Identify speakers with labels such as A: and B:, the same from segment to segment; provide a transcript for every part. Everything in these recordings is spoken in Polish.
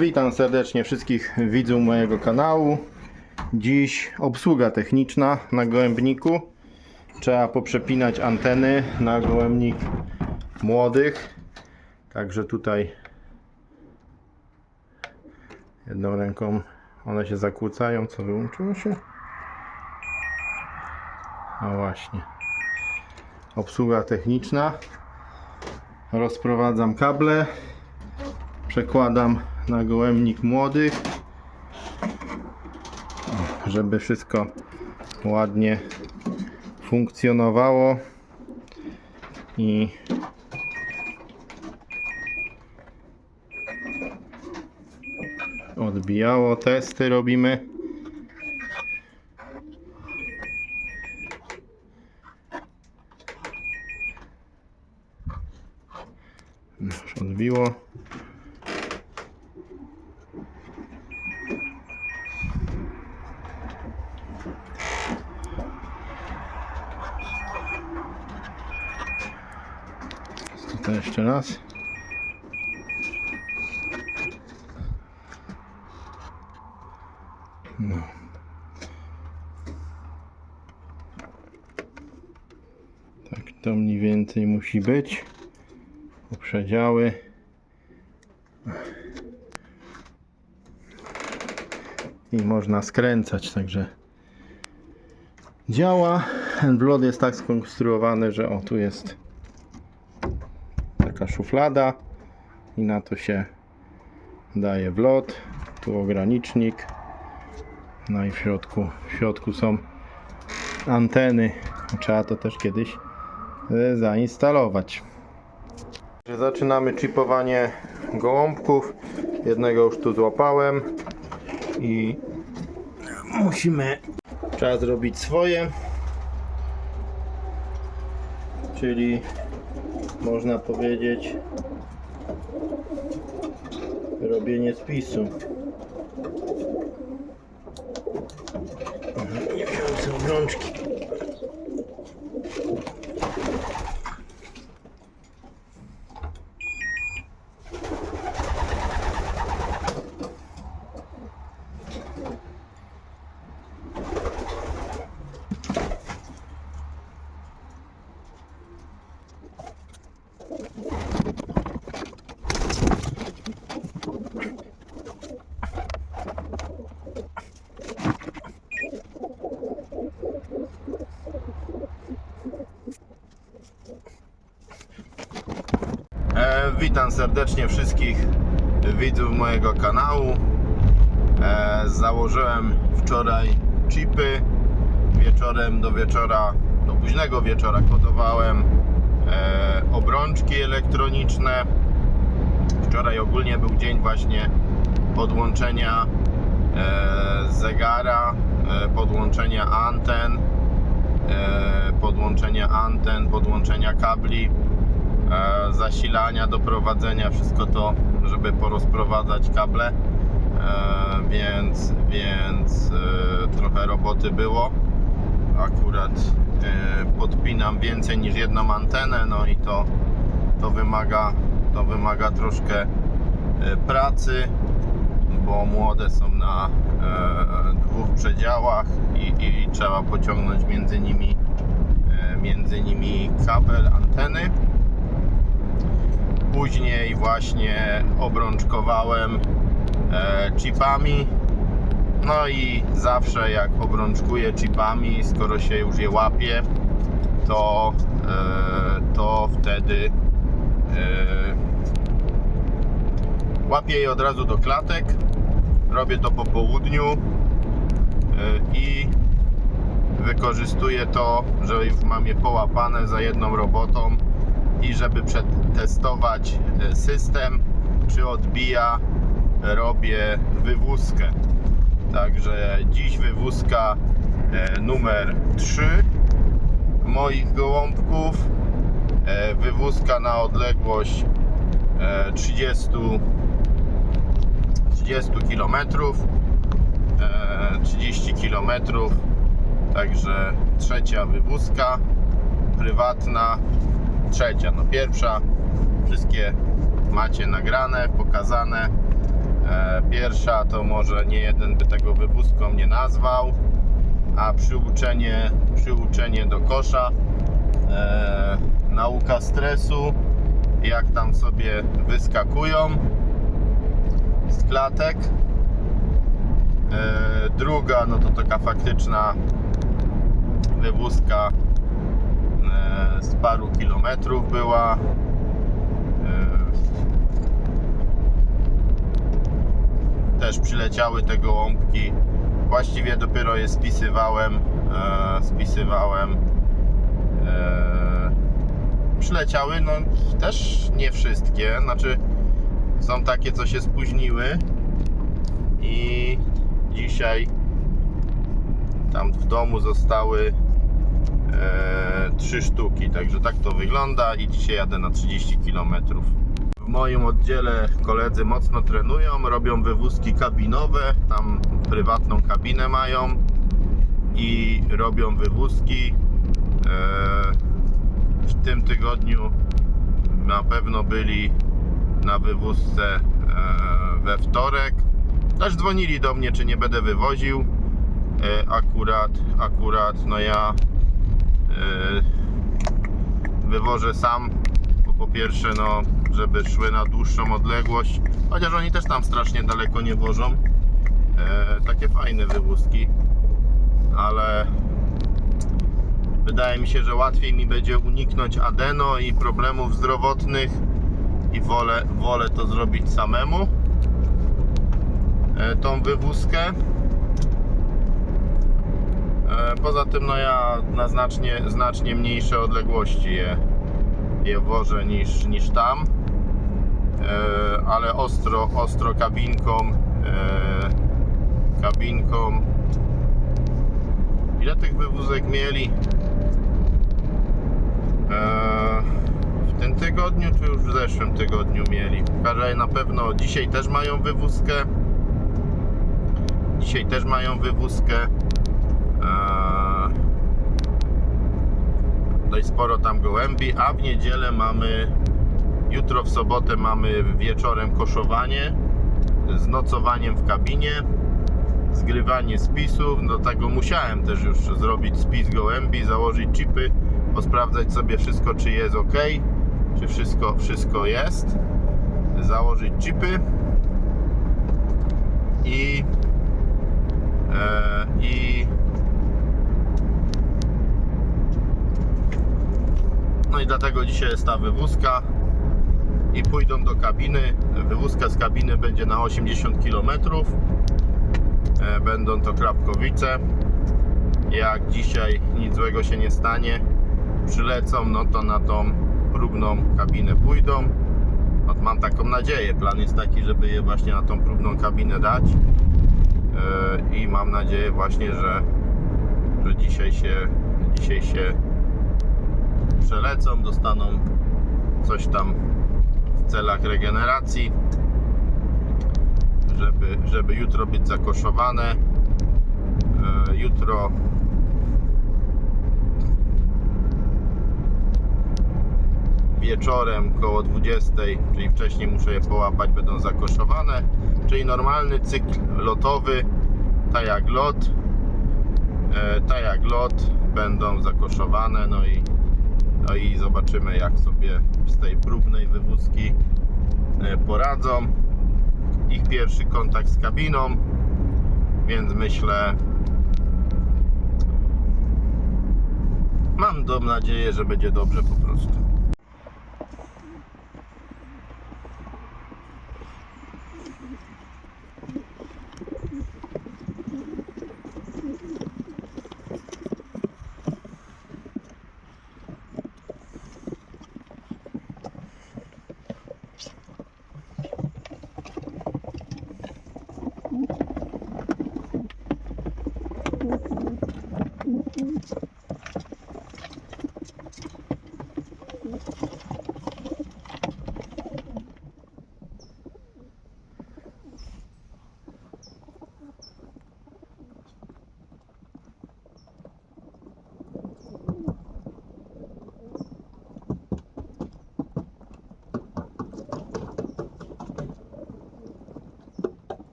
A: Witam serdecznie wszystkich widzów mojego kanału. Dziś obsługa techniczna na gołębniku. Trzeba poprzepinać anteny na gołębnik młodych. Także tutaj jedną ręką one się zakłócają. Co wyłączyło się? A właśnie. Obsługa techniczna. Rozprowadzam kable. Przekładam na gołębnik młodych, żeby wszystko ładnie funkcjonowało i odbijało. Testy robimy. Już odbiło. To jeszcze raz. No. Tak to mniej więcej musi być. Przedziały. I można skręcać, także działa. Ten wlot jest tak skonstruowany, że o, tu jest taka szuflada i na to się daje wlot. Tu ogranicznik. No i w środku są anteny. Trzeba to też kiedyś zainstalować. Zaczynamy chipowanie gołąbków. Jednego już tu złapałem i trzeba zrobić swoje, czyli można powiedzieć robienie spisu. Nie wziąłem sobie obrączki. Witam serdecznie wszystkich widzów mojego kanału. Założyłem wczoraj chipy. Wieczorem do późnego wieczora kodowałem obrączki elektroniczne. Wczoraj ogólnie był dzień właśnie podłączenia zegara, podłączenia anten, podłączenia kabli, zasilania, doprowadzenia, wszystko to, żeby porozprowadzać kable, więc trochę roboty było. Akurat podpinam więcej niż jedną antenę, no i to wymaga troszkę pracy, bo młode są na dwóch przedziałach i trzeba pociągnąć między nimi kabel, anteny. Później właśnie obrączkowałem chipami. No i zawsze jak obrączkuję chipami, skoro się już je łapie, to wtedy łapię je od razu do klatek. Robię to po południu i wykorzystuję to, że już mam je połapane za jedną robotą i żeby przetestować system, czy odbija, robię wywózkę. Także dziś wywózka numer 3 moich gołąbków. Wywózka na odległość 30 km, 30 km. Także trzecia wywózka prywatna, trzecia, no pierwsza, wszystkie macie nagrane, pokazane. pierwsza to może nie jeden by tego wywózką nie nazwał, a przyuczenie do kosza, nauka stresu, jak tam sobie wyskakują z klatek. Druga no to taka faktyczna wywózka z paru kilometrów była. Też przyleciały te gołąbki. Właściwie dopiero je spisywałem. Przyleciały, no też nie wszystkie. Znaczy są takie, co się spóźniły. I dzisiaj tam w domu zostały 3 sztuki, także tak to wygląda i dzisiaj jadę na 30 km. W moim oddziale koledzy mocno trenują, robią wywózki kabinowe, tam prywatną kabinę mają i robią wywózki. W tym tygodniu na pewno byli na wywózce we wtorek. Też dzwonili do mnie, czy nie będę wywoził. Akurat no ja wywożę sam, bo po pierwsze no, żeby szły na dłuższą odległość, chociaż oni też tam strasznie daleko nie wożą. Takie fajne wywózki, ale wydaje mi się, że łatwiej mi będzie uniknąć adeno i problemów zdrowotnych i wolę to zrobić samemu, tą wywózkę. Poza tym no ja na znacznie mniejsze odległości je wożę niż tam, ale ostro kabinką. Ile tych wywózek mieli w tym tygodniu, czy już w zeszłym tygodniu mieli? Pokażę, na pewno dzisiaj też mają wywózkę. Dość sporo tam gołębi, a w niedzielę jutro w sobotę mamy wieczorem koszowanie z nocowaniem w kabinie, zgrywanie spisów. Do tego musiałem też już zrobić spis gołębi, założyć chipy, posprawdzać sobie wszystko, czy jest ok, czy wszystko jest, założyć chipy i no i dlatego dzisiaj jest ta wywózka i pójdą do kabiny. Wywózka z kabiny będzie na 80 km. Będą to Krapkowice. Jak dzisiaj nic złego się nie stanie, przylecą, no to na tą próbną kabinę pójdą. No, mam taką nadzieję. Plan jest taki, żeby je właśnie na tą próbną kabinę dać. I mam nadzieję właśnie, że dzisiaj się przelecą, dostaną coś tam w celach regeneracji, żeby jutro być zakoszowane. Jutro wieczorem koło 20, czyli wcześniej muszę je połapać, będą zakoszowane, czyli normalny cykl lotowy, tak jak lot będą zakoszowane. No i zobaczymy, jak sobie z tej próbnej wywózki poradzą. Ich pierwszy kontakt z kabiną, więc myślę, mam nadzieję, że będzie dobrze po prostu.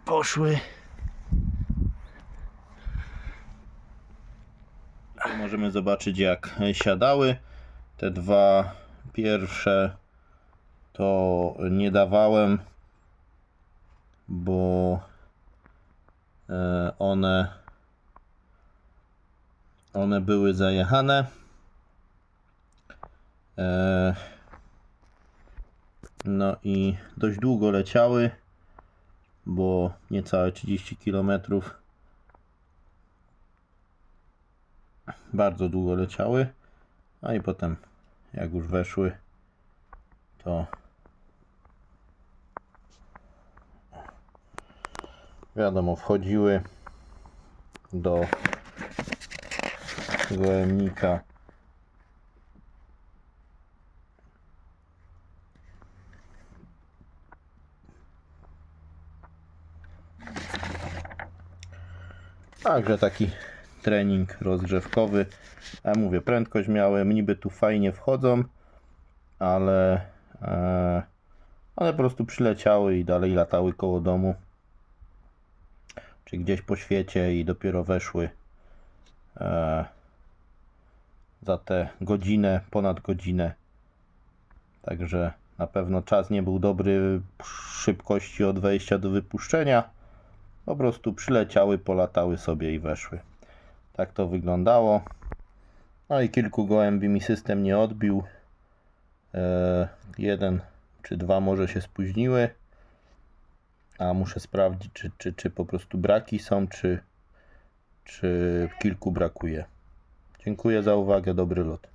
A: poszły. Tutaj możemy zobaczyć, jak siadały. Te dwa pierwsze to nie dawałem, bo one były zajechane. No i dość długo leciały, bo niecałe 30 km. Bardzo długo leciały, a i potem jak już weszły, to wiadomo, wchodziły do gołębnika. Także taki trening rozgrzewkowy. Ja mówię, prędkość miałem, niby tu fajnie wchodzą, ale one po prostu przyleciały i dalej latały koło domu, czy gdzieś po świecie, i dopiero weszły za tę godzinę, ponad godzinę. Także na pewno czas nie był dobry szybkości od wejścia do wypuszczenia. Po prostu przyleciały, polatały sobie i weszły. Tak to wyglądało. No i kilku gołębi mi system nie odbił. Jeden czy dwa może się spóźniły. A muszę sprawdzić, czy po prostu braki są, czy kilku brakuje. Dziękuję za uwagę, dobry lot.